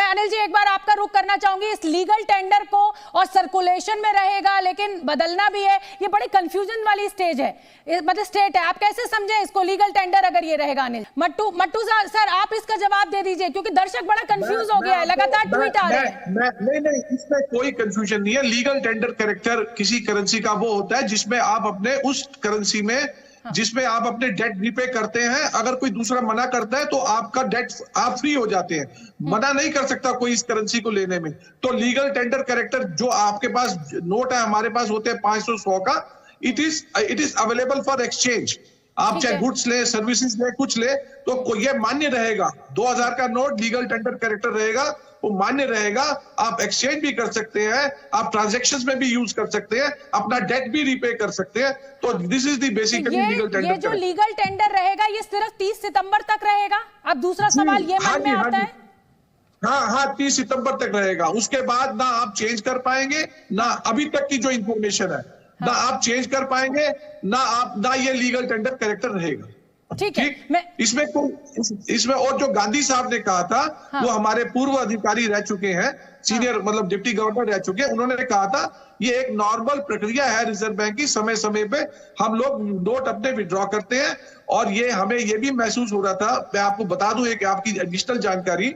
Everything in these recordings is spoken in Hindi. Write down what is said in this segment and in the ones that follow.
अनिल जी एक बार आपका रुख करना चाहूंगी इस लीगल टेंडर को, और सर्कुलेशन में रहेगा लेकिन बदलना भी है, ये बड़ी कंफ्यूजन वाली स्टेज है, मतलब स्टेट है, आप कैसे समझे इसको लीगल टेंडर अगर ये रहेगा? अनिल मट्टू सर आप इसका जवाब दे दीजिए, क्योंकि दर्शक बड़ा कंफ्यूज हो गया है, लगातार ट्वीट आ रहे हैं। नहीं, इसमें कोई कंफ्यूजन नहीं है। लीगल टेंडर कैरेक्टर किसी करेंसी का वो होता है जिसमें आप अपने उस करेंसी में जिसमें आप अपने डेट रिपे करते हैं, अगर कोई दूसरा मना करता है तो आपका डेट आप फ्री हो जाते हैं। मना नहीं कर सकता कोई इस करेंसी को लेने में। तो लीगल टेंडर कैरेक्टर जो आपके पास नोट है, हमारे पास होते हैं 500-100 का, it is available for exchange. आप चाहे गुड्स ले, सर्विसेज ले, कुछ ले, तो ये मान्य रहेगा। 2000 का नोट लीगल टेंडर कैरेक्टर रहेगा, वो मान्य रहेगा। आप एक्सचेंज भी कर सकते हैं, आप ट्रांजैक्शंस में भी यूज कर सकते हैं, अपना डेट भी रीपे कर सकते हैं। तो this is the basically legal tender. ये जो लीगल टेंडर रहेगा ये सिर्फ 30 सितंबर तक रहेगा? अब दूसरा सवाल ये मन में आता है। हाँ, 30 सितंबर तक रहेगा। उसके बाद ना आप चेंज कर पाएंगे, ना अभी तक की जो इंफॉर्मेशन है ना आप चेंज कर पाएंगे, ना ये लीगल टेंडर कैरेक्टर रहेगा। ठीक है। इसमें और जो गांधी साहब ने कहा था, वो हमारे पूर्व अधिकारी रह चुके हैं, सीनियर मतलब डिप्टी गवर्नर रह चुके हैं, उन्होंने कहा था ये एक नॉर्मल प्रक्रिया है रिजर्व बैंक की। समय समय पे हम लोग नोट अपने विड्रॉ करते हैं, और ये हमें ये भी महसूस हो रहा था। मैं आपको बता दूं एक आपकी एडिशनल जानकारी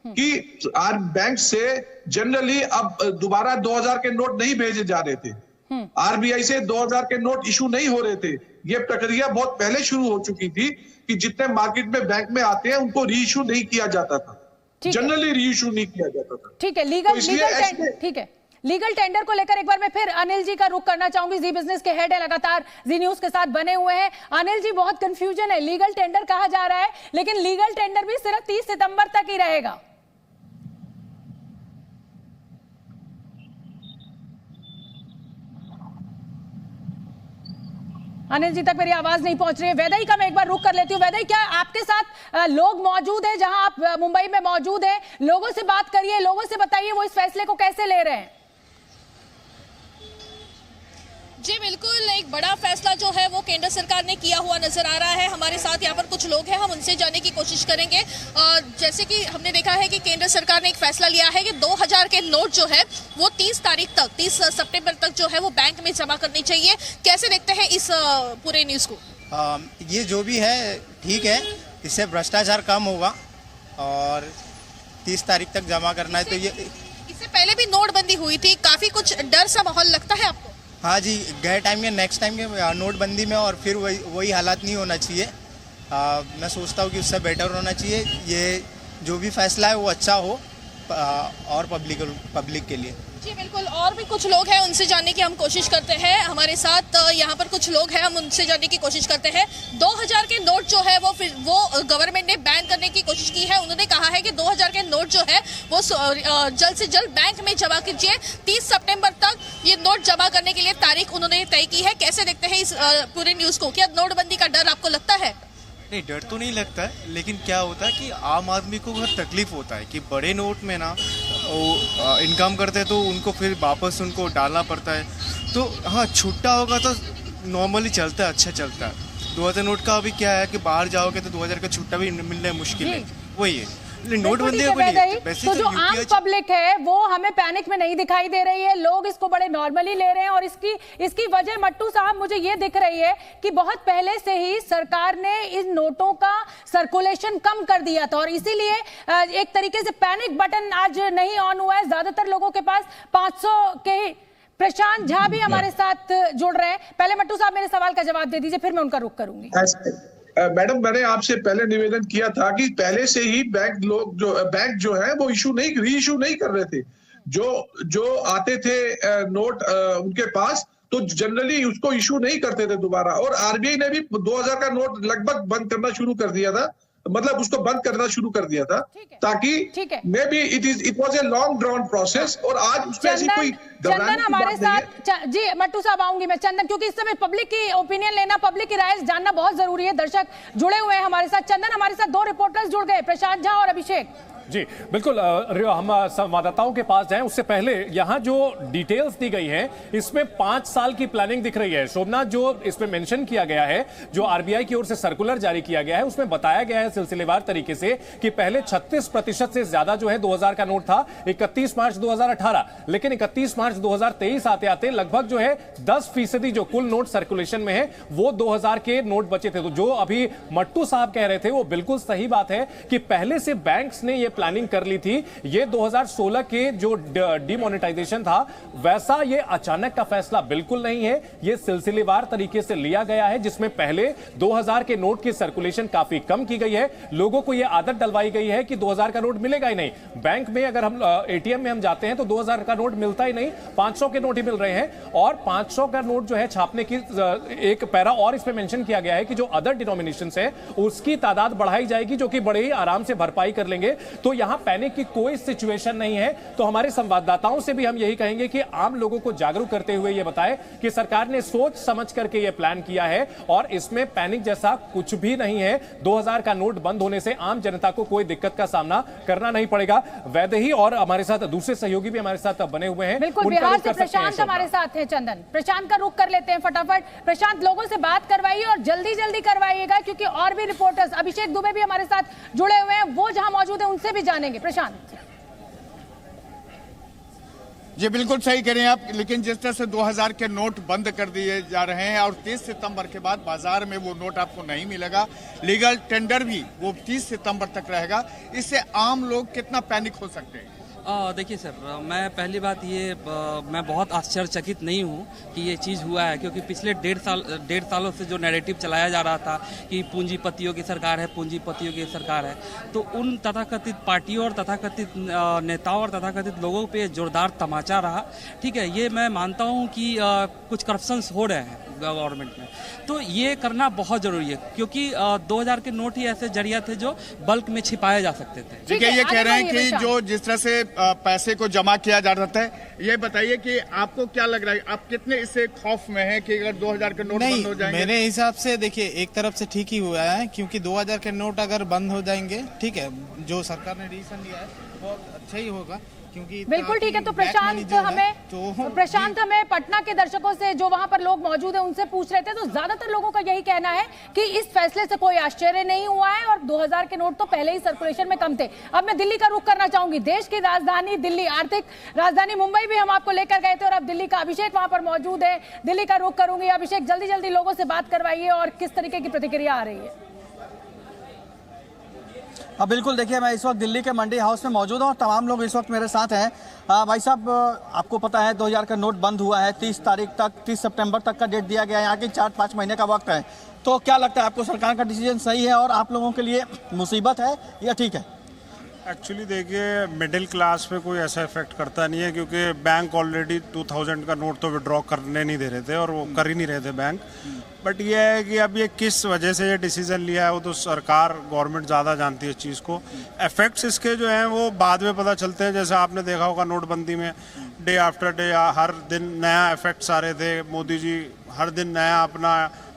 कि बैंक से जनरली अब दोबारा 2000 के नोट नहीं भेजे जा रहे थे, आरबीआई से 2000 के नोट इशू नहीं हो रहे थे। ये प्रक्रिया बहुत पहले शुरू हो चुकी थी कि जितने मार्केट में बैंक में आते हैं उनको री इशू नहीं किया जाता था, जनरली री इशू नहीं किया जाता था। ठीक है, लीगल टेंडर को लेकर एक बार मैं फिर अनिल जी का रुख करना चाहूंगी। जी बिजनेस के हेड है, लगातार जी न्यूज के साथ बने हुए हैं। अनिल जी बहुत कंफ्यूजन है, लीगल टेंडर कहा जा रहा है लेकिन लीगल टेंडर भी सिर्फ 30 सितंबर तक ही रहेगा। अनिल जी तक मेरी आवाज नहीं पहुंच रही है। वैदई का मैं एक बार रुख कर लेती हूँ। वैदई, क्या आपके साथ लोग मौजूद हैं जहां आप मुंबई में मौजूद हैं? लोगों से बात करिए, लोगों से बताइए वो इस फैसले को कैसे ले रहे हैं। जी बिल्कुल, एक बड़ा फैसला जो है वो केंद्र सरकार ने किया हुआ नजर आ रहा है। हमारे साथ यहाँ पर कुछ लोग हैं, हम उनसे जानने की कोशिश करेंगे। जैसे कि हमने देखा है कि केंद्र सरकार ने एक फैसला लिया है कि 2000 के नोट जो है वो 30 तारीख तक, 30 सितंबर तक जो है वो बैंक में जमा करनी चाहिए। कैसे देखते हैं इस पूरे न्यूज को? ये जो भी है ठीक है, इससे भ्रष्टाचार कम होगा, और 30 तारीख तक जमा करना है। तो ये इससे पहले भी नोटबंदी हुई थी, काफी कुछ डर सा माहौल लगता है आपको? हाँ जी, गए टाइम में नेक्स्ट टाइम के नोटबंदी में और फिर वही हालात नहीं होना चाहिए। मैं सोचता हूँ कि उससे बेटर होना चाहिए। ये जो भी फैसला है वो अच्छा हो और पब्लिक के लिए। जी बिल्कुल, और भी कुछ लोग हैं, उनसे जानने की हम कोशिश करते हैं। हमारे साथ यहाँ पर कुछ लोग हैं, हम उनसे जानने की कोशिश करते हैं। 2000 के नोट जो है वो गवर्नमेंट ने बैन करने की कोशिश की है। उन्होंने कहा है कि 2000 के नोट जो है वो जल्द से जल्द बैंक में जमा कीजिए। 30 सितंबर तक ये नोट जमा करने के लिए तारीख उन्होंने तय की है। कैसे देखते हैं इस पूरे न्यूज को? क्या नोटबंदी का डर आपको लगता है? नहीं, डर तो नहीं लगता है, लेकिन क्या होता है कि आम आदमी को बहुत तकलीफ होता है कि बड़े नोट में ना वो इनकम करते हैं तो उनको फिर वापस उनको डालना पड़ता है। तो हाँ, छुट्टा होगा तो नॉर्मली चलता है, अच्छा चलता है। 2000 नोट का अभी क्या है कि बाहर जाओगे तो 2000 का छुट्टा भी मिलना मुश्किल है, वही है। नोटबंदी तो जो आम पब्लिक है वो हमें पैनिक में नहीं दिखाई दे रही है, लोग इसको बड़े नॉर्मली ले रहे हैं। और इसकी वजह मट्टू साहब मुझे ये दिख रही है कि बहुत पहले से ही सरकार ने इन नोटों का सर्कुलेशन कम कर दिया था, और इसीलिए एक तरीके से पैनिक बटन आज नहीं ऑन हुआ है ज्यादातर लोगों के पास। 500 के ही प्रशांत झा भी हमारे साथ जुड़ रहे हैं। पहले मट्टू साहब मेरे सवाल का जवाब दे दीजिए, फिर मैं उनका रुख करूंगी। मैडम, मैंने आपसे पहले निवेदन किया था कि पहले से ही बैंक जो है वो री इशू नहीं कर रहे थे। जो आते थे नोट उनके पास, तो जनरली उसको इशू नहीं करते थे दोबारा। और आरबीआई ने भी 2000 का नोट लगभग बंद करना शुरू कर दिया था, मतलब उसको बंद करना शुरू कर दिया था, ताकि may be it was a long drown process. और आज उसमें ऐसी कोई चंदन हमारे साथ। जी मट्टू साहब आऊंगी मैं चंदन, क्योंकि इस समय पब्लिक की ओपिनियन लेना, पब्लिक की राय जानना बहुत जरूरी है। दर्शक जुड़े हुए हैं हमारे साथ। चंदन, हमारे साथ 2 रिपोर्टर्स जुड़ गए, प्रशांत झा और अभिषेक। जी बिल्कुल, हम संवाददाताओं के पास जाएं उससे पहले यहाँ जो डिटेल्स दी गई हैं इसमें 5 साल की प्लानिंग दिख रही है। शोभना, जो इसमें मेंशन किया गया है, जो आरबीआई की ओर से सर्कुलर जारी किया गया है, उसमें बताया गया है सिलसिलेवार तरीके से कि पहले 36% से ज्यादा जो है 2000 का नोट था 31 मार्च 2018, लेकिन 31 मार्च 2023 आते आते लगभग जो है 10% जो कुल नोट सर्कुलेशन में है वो 2000 के नोट बचे थे। तो जो अभी मट्टू साहब कह रहे थे वो बिल्कुल सही बात है कि पहले से बैंक्स ने ये प्लानिंग कर ली थी। ये 2016 के जो डिमोनेटाइजेशन था वैसा ये अचानक का फैसला बिल्कुल नहीं है, ये सिलसिलेवार तरीके से लिया गया है, जिसमें पहले 2000 के नोट की सर्कुलेशन काफी कम की गई है। लोगों को ये आदत डलवाई गई है कि 2000 का नोट मिलेगा ही नहीं। बैंक में अगर हम एटीएम में हम जाते हैं तो 2000 का नोट मिलता ही नहीं, 500 के नोट ही मिल रहे हैं। और 500 का नोट जो है छापने की एक पैरा और इसमें मेंशन किया गया है कि जो अदर डिनोमिनेशंस है उसकी तादाद बढ़ाई जाएगी, जो कि बड़े ही आराम से भरपाई कर लेंगे। तो यहां पैनिक की कोई सिचुएशन नहीं है। तो हमारे संवाददाताओं से भी हम यही कहेंगे कि आम लोगों को जागरूक करते हुए यह बताएं कि सरकार ने सोच समझ करके यह प्लान किया है और इसमें पैनिक जैसा कुछ भी नहीं है। 2000 का नोट बंद होने से आम जनता को कोई दिक्कत का सामना करना नहीं पड़ेगा। वैदेही और हमारे साथ दूसरे सहयोगी भी हमारे साथ बने हुए हैं। बिल्कुल, बिहार से प्रशांत हमारे साथ हैं। चंदन, प्रशांत का रुख कर लेते हैं फटाफट। प्रशांत, लोगों से बात करवाइए और जल्दी जल्दी करवाइएगा, क्योंकि और भी रिपोर्टर्स, अभिषेक दुबे भी हमारे साथ जुड़े हुए हैं, वो जहां मौजूद है उनसे भी जानेंगे। प्रशांत जी बिल्कुल सही कह रहे हैं आप, लेकिन जिस तरह से 2000 के नोट बंद कर दिए जा रहे हैं और 30 सितंबर के बाद बाजार में वो नोट आपको नहीं मिलेगा, लीगल टेंडर भी वो 30 सितंबर तक रहेगा, इससे आम लोग कितना पैनिक हो सकते हैं? देखिए सर, मैं पहली बात ये मैं बहुत आश्चर्यचकित नहीं हूँ कि ये चीज़ हुआ है, क्योंकि पिछले 1.5 सालों से जो नैरेटिव चलाया जा रहा था कि पूंजीपतियों की सरकार है, पूंजीपतियों की सरकार है, तो उन तथाकथित पार्टियों और तथाकथित नेताओं और तथाकथित लोगों पे जोरदार तमाचा रहा। ठीक है, ये मैं मानता हूँ कि कुछ करप्शंस हो रहे हैं गवर्नमेंट में, तो ये करना बहुत जरूरी है, क्योंकि 2000 के नोट ही ऐसे जरिया थे जो बल्क में छिपाए जा सकते थे। ठीक है, ये कह रहे हैं कि जो जिस तरह से पैसे को जमा किया जा रहा था, ये बताइए कि आपको क्या लग रहा है, आप कितने इससे खौफ में हैं कि अगर 2000 के नोट बंद हो जाएंगे? मेरे हिसाब से देखिए, एक तरफ से ठीक ही हुआ है, क्योंकि 2000 के नोट अगर बंद हो जाएंगे, ठीक है, जो सरकार ने डिसीजन लिया है वो अच्छा ही होगा, क्योंकि बिल्कुल ठीक है। तो प्रशांत हमें पटना के दर्शकों से, जो वहां पर लोग मौजूद हैं, उनसे पूछ रहे थे, तो ज्यादातर लोगों का यही कहना है कि इस फैसले से कोई आश्चर्य नहीं हुआ है और 2000 के नोट तो पहले ही सर्कुलेशन में कम थे। अब मैं दिल्ली का रुख करना चाहूंगी। देश की राजधानी दिल्ली, आर्थिक राजधानी मुंबई भी हम आपको लेकर गए थे और अब दिल्ली का अभिषेक वहां पर मौजूद है। दिल्ली का रुख करूंगी। अभिषेक, जल्दी जल्दी लोगों से बात करवाइए और किस तरीके की प्रतिक्रिया आ रही है? बिल्कुल, देखिए मैं इस वक्त दिल्ली के मंडी हाउस में मौजूद हूँ और तमाम लोग इस वक्त मेरे साथ हैं। भाई साहब, आपको पता है 2000 का नोट बंद हुआ है, 30 तारीख तक, 30 सितंबर तक का डेट दिया गया है, यहाँ की 4-5 महीने का वक्त है। तो क्या लगता है आपको, सरकार का डिसीजन सही है और आप लोगों के लिए मुसीबत है या ठीक है? एक्चुअली देखिए, मिडिल क्लास पे कोई ऐसा इफेक्ट करता नहीं है, क्योंकि बैंक ऑलरेडी 2000 का नोट तो विड्रॉ करने नहीं दे रहे थे और वो कर ही नहीं रहे थे बैंक। बट ये है कि अब ये किस वजह से ये डिसीजन लिया है वो तो सरकार, गवर्नमेंट ज़्यादा जानती है इस चीज़ को। इफेक्ट्स इसके जो हैं वो बाद में पता चलते हैं। जैसे आपने देखा होगा नोटबंदी में डे आफ्टर डे हर दिन नया इफेक्ट्स आ रहे थे। मोदी जी हर दिन नया अपना,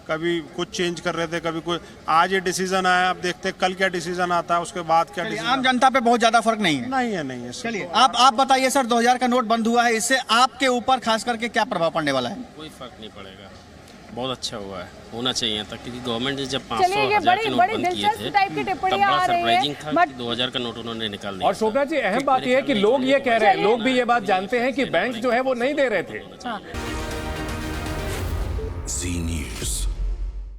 कभी कुछ चेंज कर रहे थे, कभी कुछ। आज ये डिसीजन आया, अब देखते हैं कल क्या डिसीजन आता है, उसके बाद क्या डिसीजन। आम जनता पे बहुत ज्यादा फर्क नहीं है? नहीं है। चलिए, आप बताइए सर, 2000 का नोट बंद हुआ है, इससे आपके ऊपर खास करके क्या प्रभाव पड़ने वाला है? कोई फर्क नहीं पड़ेगा, बहुत अच्छा हुआ है, होना चाहिए था, क्योंकि गवर्नमेंट ने जब 500 चलिए, ये बड़ी दिलचस्प टाइप की टिप्पणियां आ रही हैं। था कि 2000 का नोट उन्होंने निकाल दिया। और शोभना जी, अहम बात यह है कि लोग ये कह रहे हैं, लोग भी ये बात जानते हैं कि बैंक जो है वो नहीं दे रहे थे।